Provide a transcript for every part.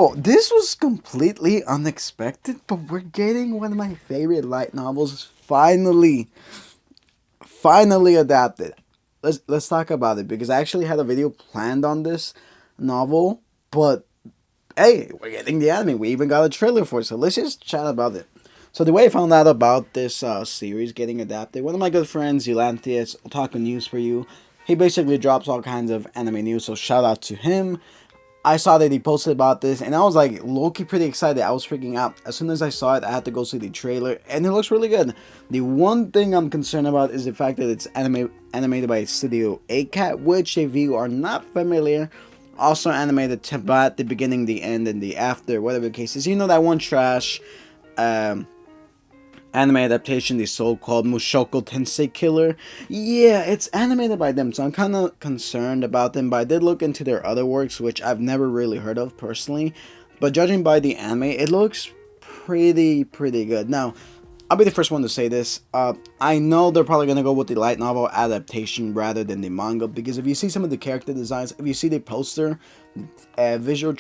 Oh, this was completely unexpected, but we're getting one of my favorite light novels finally adapted. Let's talk about it because I actually had a video planned on this novel, but hey, we're getting the anime. We even got a trailer for it, so let's just chat about it. So the way I found out about this series getting adapted, one of my good friends, Eulantheus, talking news for you. He basically drops all kinds of anime news, so shout out to him. I saw that he posted about this, and I was like low-key pretty excited. I was freaking out. As soon as I saw it, I had to go see the trailer, and it looks really good. The one thing I'm concerned about is the fact that it's animated by Studio 8 which if you are not familiar, also animated Tabat, the beginning, the end, and the after, whatever the case is. You know that one trash um, anime adaptation, the so-called Mushoku Tensei Killer. Yeah, it's animated by them, so I'm kind of concerned about them, but I did look into their other works, which I've never really heard of personally, but judging by the anime, it looks pretty good. Now, I'll be the first one to say this. I know they're probably going to go with the light novel adaptation rather than the manga, because if you see some of the character designs, if you see the poster, visual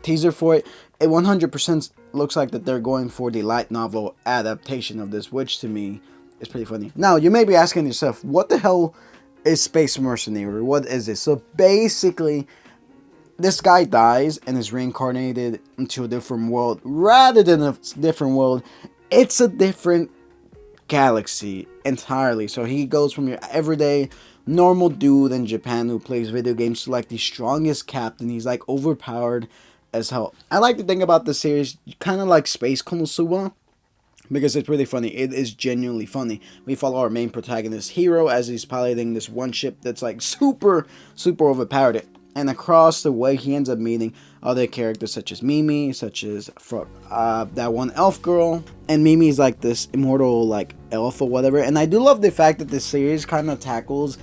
teaser for it, it 100% looks like that they're going for the light novel adaptation of this, which to me is pretty funny. Now, you may be asking yourself, what the hell is Space Mercenary? What is this? So basically, this guy dies and is reincarnated into a different world. Rather than a different world, it's a different galaxy entirely. So he goes from your everyday normal dude in Japan who plays video games to like the strongest captain. He's like overpowered as hell. I like to think about this series kind of like Space Konosuba because it's really funny. It is genuinely funny. We follow our main protagonist Hero as he's piloting this one ship that's like super overpowered. And across the way, he ends up meeting other characters such as Mimi, such as that one elf girl. And Mimi is like this immortal like elf or whatever. And I do love the fact that this series kind of tackles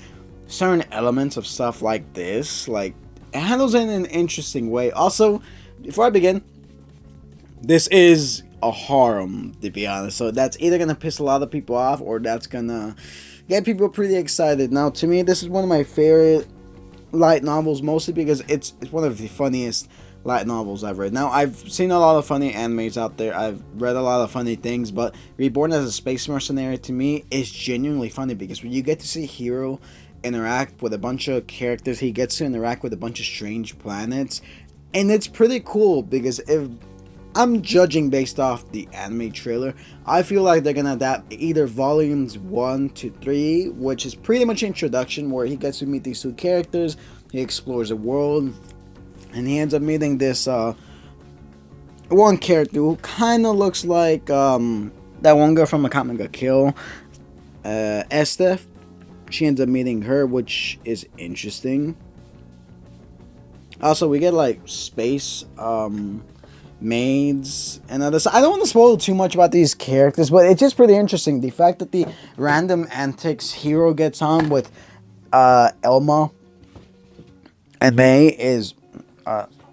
certain elements of stuff like this. Like, it handles it in an interesting way. Also, before I begin, this is a harem, to be honest. So that's either going to piss a lot of people off or that's going to get people pretty excited. Now, to me, this is one of my favorite light novels, mostly because it's one of the funniest light novels I've read. Now, I've seen a lot of funny animes out there. I've read a lot of funny things, but Reborn as a Space Mercenary, to me, is genuinely funny because when you get to see Hero interact with a bunch of characters, he gets to interact with a bunch of strange planets, and it's pretty cool because if I'm judging based off the anime trailer, I feel like they're gonna adapt either volumes 1 to 3, which is pretty much introduction where he gets to meet these two characters, he explores the world, and he ends up meeting this one character who kind of looks like that one girl from Akame ga Kill, Estef. She ends up meeting her, which is interesting. Also, we get like space maids and others. I don't want to spoil too much about these characters, but it's just pretty interesting. The fact that the random antics Hero gets on with Elma and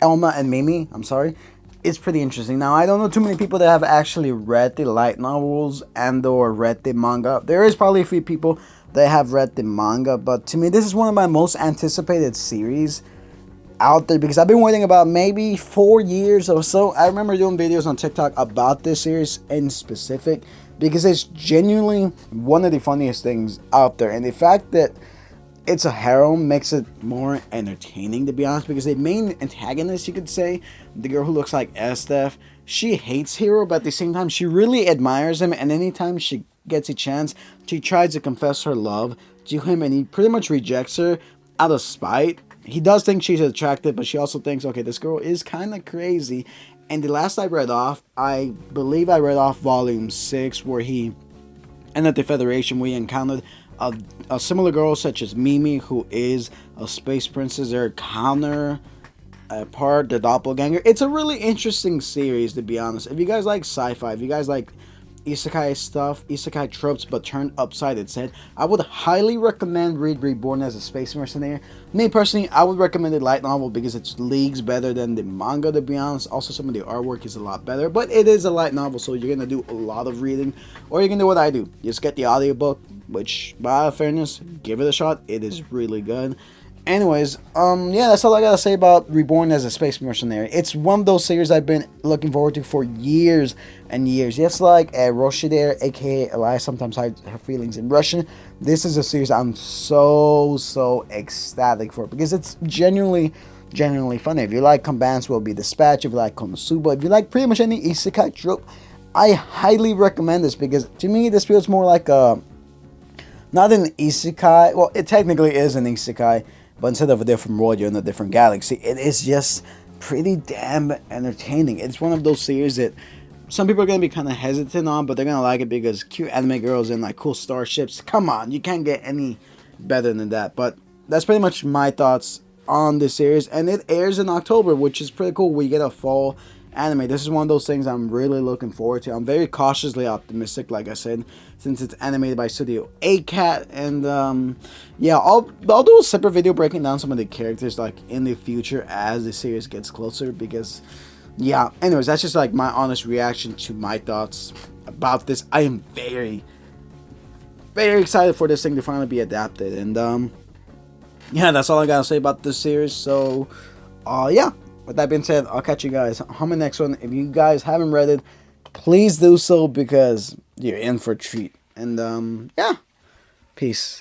Elma and Mimi, I'm sorry, it's pretty interesting. Now, I don't know too many people that have actually read the light novels and or read the manga. There is probably a few people that have read the manga, but to me, this is one of my most anticipated series out there because I've been waiting about maybe 4 years or so. I remember doing videos on TikTok about this series in specific because it's genuinely one of the funniest things out there, and the fact that it's a harem makes it more entertaining, to be honest, because the main antagonist, you could say, the girl who looks like Estef, she hates Hero, but at the same time she really admires him, and anytime she gets a chance, she tries to confess her love to him, and he pretty much rejects her out of spite. He does think she's attractive, but she also thinks, okay, this girl is kind of crazy. And the last I read off, I believe I read off volume 6, where he and at the Federation we encountered a similar girl such as Mimi, who is a space princess, their counter part, the doppelganger. It's a really interesting series, to be honest. If you guys like sci-fi, if you guys like isekai stuff, isekai tropes, but turned upside its head, I would highly recommend read Reborn as a Space Mercenary. Me personally, I would recommend the light novel because it's leagues better than the manga, to be honest. Also, some of the artwork is a lot better, but it is a light novel, so you're gonna do a lot of reading, or you can do what I do, just get the audiobook, which, by fairness, give it a shot. It is really good. Anyways, yeah, that's all I gotta say about Reborn as a Space Mercenary. It's one of those series I've been looking forward to for years and years. Just like Roshi there, aka Elias sometimes hides her feelings in Russian. This is a series I'm so ecstatic for because it's genuinely funny. If you like Combatants Will Be Dispatched, if you like Konosuba, if you like pretty much any isekai trope, I highly recommend this because to me this feels more like a not an isekai. Well, it technically is an isekai, but instead of a different world, you're in a different galaxy. It is just pretty damn entertaining. It's one of those series that some people are gonna be kind of hesitant on, but they're gonna like it because cute anime girls and like cool starships. Come on, you can't get any better than that. But that's pretty much my thoughts on this series, and it airs in October, which is pretty cool. We get a fall anime. This is one of those things I'm really looking forward to. I'm very cautiously optimistic, like I said, since it's animated by Studio A-Cat, and yeah, I'll do a separate video breaking down some of the characters like in the future as the series gets closer, because yeah, anyways, that's just like my honest reaction to my thoughts about this. I am very excited for this thing to finally be adapted, and yeah, that's all I gotta say about this series. So yeah, with that being said, I'll catch you guys on the next one. If you guys haven't read it, please do so because you're in for a treat. And yeah, peace.